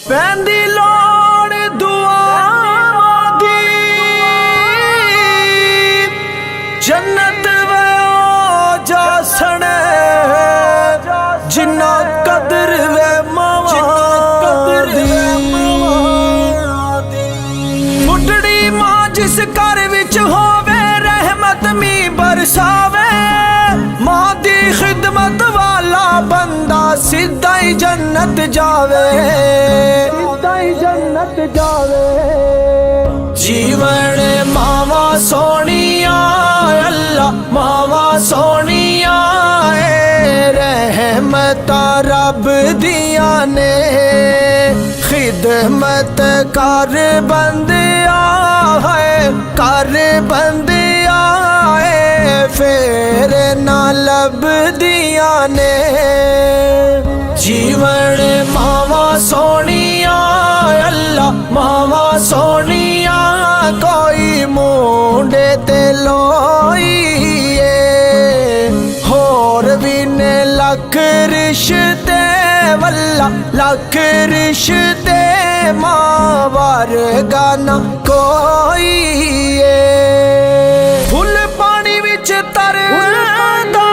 पैंदी लोड़ दुआवां दी जन्नत वो जासण जिन्ना कदर वे मावां दी। बुढ़ड़ी मां जिस घर विच होवे रहमत मी बरसावे, मां दी खिदमत वाला बंदा सीधा ही जन्नत जावे, सीधा ही जन्नत जावे। जीवन मावा सोनिया अल्लाह मावा सोनिया रहमत रब दिया ने, खिदमत कर बंदिया है कर बंदिया फेर ना लब दिया ने। जीवन मावा सोनिया अल्लाह मावा सोनिया कोई मुंडे ते लोईए, होर भी ने लख रिश्ते वल्ला लख रिश्ते मां वर्गा ना कोई। फुल पानी विच तरदा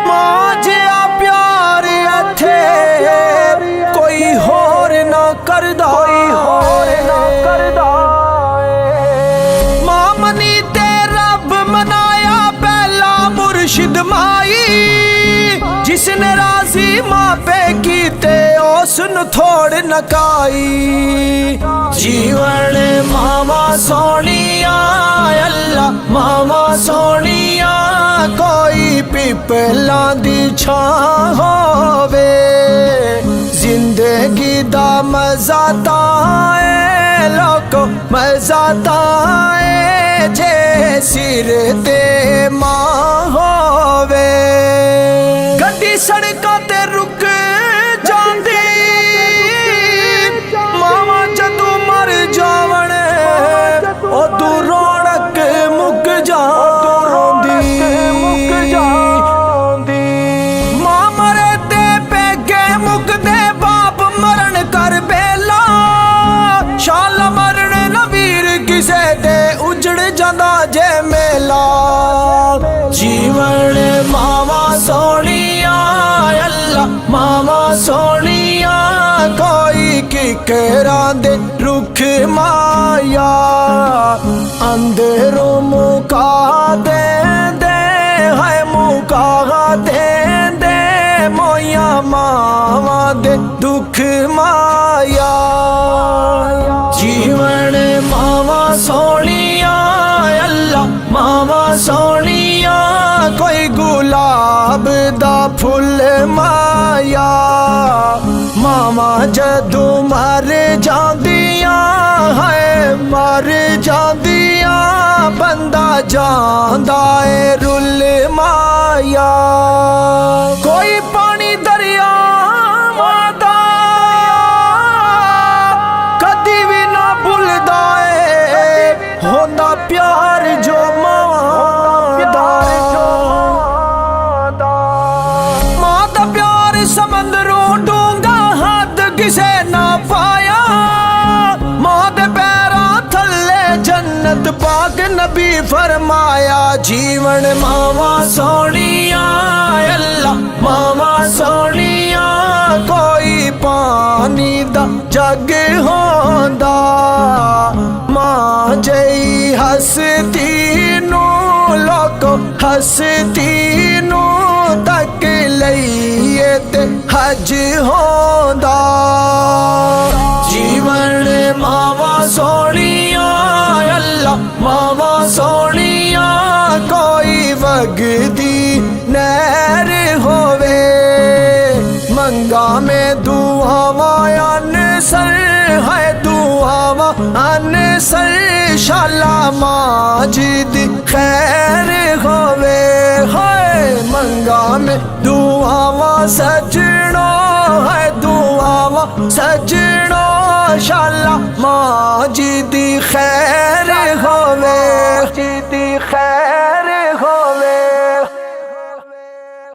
मां जिया प्यार इत्थे कोई होर ना करदा, मां मनी ते रब मनाया पहला मुर्शिद माई, जिसने राजी मां पे कीते उसनु थोड़ नकाई। जीवन मावा सोनिया अल्लाह मावा सोनिया कोई पिपला दी छां होवे, जिंदगी दा मजा ताए लोको मजा ताए जे सिर ते मां होवे। गड्डी सड़कां ते रुक जांदी मावा जदों मर जावण उदों रौनक मुक जांदी। मां मरे ते पेके मुकदे बाप मरण कर बेला, शाल मरण नवीर किसे दे उजड़ जांदा जे मेला। जीवन मावा सोनिया अल्लाह मावा सोनिया कोई किकरां दे रुख माया, अंदरों मुका दे दे है मुका दे दे मोया मावा दे दुख माया। जीवन मावा सोनिया अल्लाह मावा सोनिया कोई गुलाब दा फुल माया, मावा जदों मर जांदिया है मर जांदिया बंदा जांदा है रुल माया। कोई पानी दरिया वादा कदी भी ना भुलदा है, होंदा प्यार जो मां दा। मां दा प्यार समंदरों डूंगा हद किसे ना पाया, मां दे पैरां थल्ले जन्नत पाक नबी फरमाया। जीवन मावा सोनिया अल्लाह मावा सोनिया कोई पानी दा जग होंदा, मां जई हसती नू लोको हसती नू तक लईए ते हज होंदा। जीवन मावा सोनिया अल्लाह मावा सोनिया कोई वगदी नहर होवे, मंगा में दुआवां अनसर है दुआवां अनसर शाला मां जी दी खैर होवे। मंगा में दुआवां सजनो है दुआवां सजनो शाला मां जी दी खैर होवे जी दी खैर